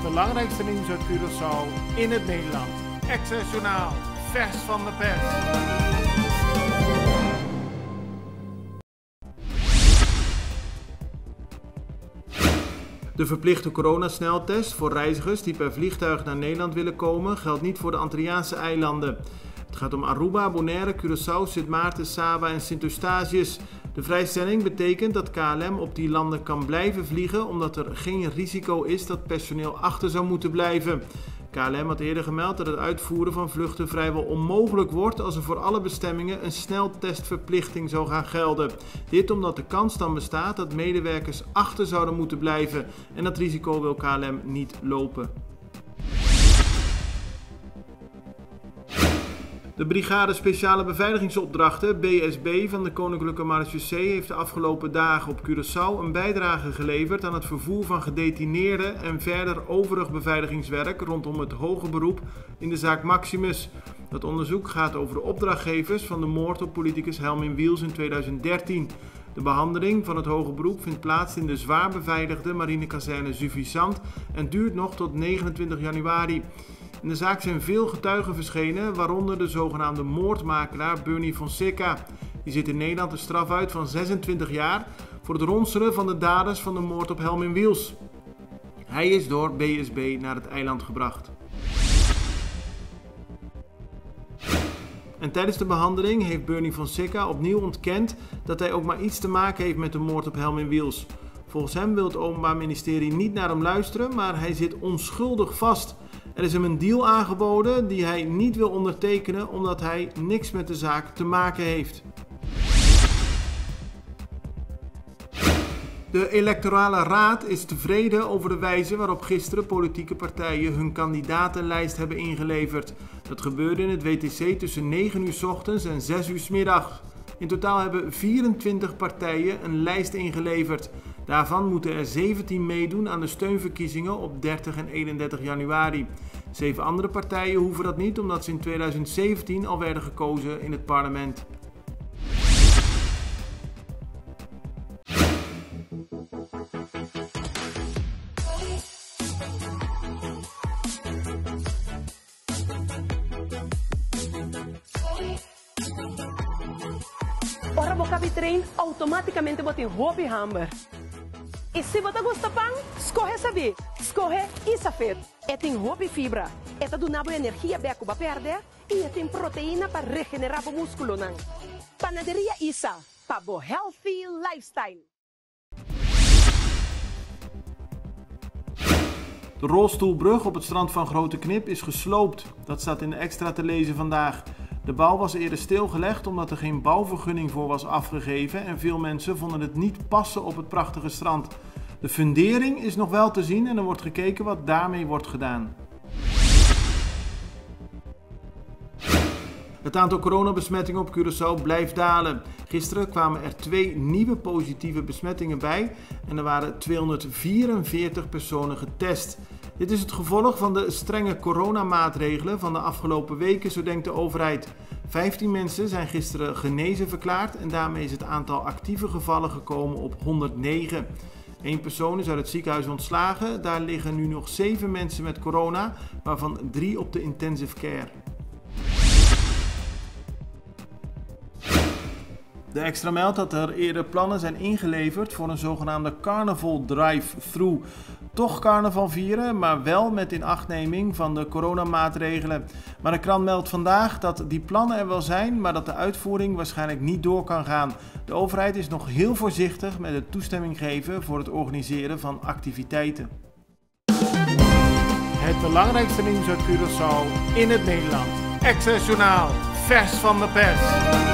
belangrijkste nieuws uit Curaçao in het Nederland. Access Journaal, vers van de pers. De verplichte coronasneltest voor reizigers die per vliegtuig naar Nederland willen komen geldt niet voor de Antilliaanse eilanden. Het gaat om Aruba, Bonaire, Curaçao, Sint Maarten, Saba en Sint Eustatius. De vrijstelling betekent dat KLM op die landen kan blijven vliegen omdat er geen risico is dat personeel achter zou moeten blijven. KLM had eerder gemeld dat het uitvoeren van vluchten vrijwel onmogelijk wordt als er voor alle bestemmingen een sneltestverplichting zou gaan gelden. Dit omdat de kans dan bestaat dat medewerkers achter zouden moeten blijven en dat risico wil KLM niet lopen. De Brigade Speciale Beveiligingsopdrachten, BSB, van de Koninklijke Marechaussee heeft de afgelopen dagen op Curaçao een bijdrage geleverd aan het vervoer van gedetineerden en verder overig beveiligingswerk rondom het hoger beroep in de zaak Maximus. Dat onderzoek gaat over de opdrachtgevers van de moord op politicus Helmin Wiels in 2013. De behandeling van het hoger beroep vindt plaats in de zwaar beveiligde marinekazerne Suffisant en duurt nog tot 29 januari. In de zaak zijn veel getuigen verschenen, waaronder de zogenaamde moordmakelaar Bernie Fonseca. Die zit in Nederland een straf uit van 26 jaar voor het ronselen van de daders van de moord op Helmin Wiels. Hij is door BSB naar het eiland gebracht. En tijdens de behandeling heeft Bernie Fonseca opnieuw ontkend dat hij ook maar iets te maken heeft met de moord op Helmin Wiels. Volgens hem wil het Openbaar Ministerie niet naar hem luisteren, maar hij zit onschuldig vast. Er is hem een deal aangeboden die hij niet wil ondertekenen omdat hij niks met de zaak te maken heeft. De electorale raad is tevreden over de wijze waarop gisteren politieke partijen hun kandidatenlijst hebben ingeleverd. Dat gebeurde in het WTC tussen 9 uur 's ochtends en 6 uur 's middags. In totaal hebben 24 partijen een lijst ingeleverd. Daarvan moeten er 17 meedoen aan de steunverkiezingen op 30 en 31 januari. 7 andere partijen hoeven dat niet omdat ze in 2017 al werden gekozen in het parlement. Ora boca trem automaticamente bota em roupa e hamburger. E se você gosta pão, escorre saber. Escorre isso feito. É tem roupa e fibra. É do nabo energia beco para perder e é tem proteína para regenerar o músculo não. Panaderia Isa, para o healthy lifestyle. De rolstoelbrug op het strand van Grote Knip is gesloopt. Dat staat in de extra te lezen vandaag. De bouw was eerder stilgelegd omdat er geen bouwvergunning voor was afgegeven en veel mensen vonden het niet passen op het prachtige strand. De fundering is nog wel te zien en er wordt gekeken wat daarmee wordt gedaan. Het aantal coronabesmettingen op Curaçao blijft dalen. Gisteren kwamen er 2 nieuwe positieve besmettingen bij en er waren 244 personen getest. Dit is het gevolg van de strenge coronamaatregelen van de afgelopen weken, zo denkt de overheid. 15 mensen zijn gisteren genezen verklaard en daarmee is het aantal actieve gevallen gekomen op 109. 1 persoon is uit het ziekenhuis ontslagen. Daar liggen nu nog 7 mensen met corona, waarvan 3 op de intensive care. De Extra meldt dat er eerder plannen zijn ingeleverd voor een zogenaamde carnaval drive-through. Toch carnaval vieren, maar wel met inachtneming van de coronamaatregelen. Maar de krant meldt vandaag dat die plannen er wel zijn, maar dat de uitvoering waarschijnlijk niet door kan gaan. De overheid is nog heel voorzichtig met het toestemming geven voor het organiseren van activiteiten. Het belangrijkste nieuws uit Curaçao in het Nederland. Access Journaal, vers van de pers.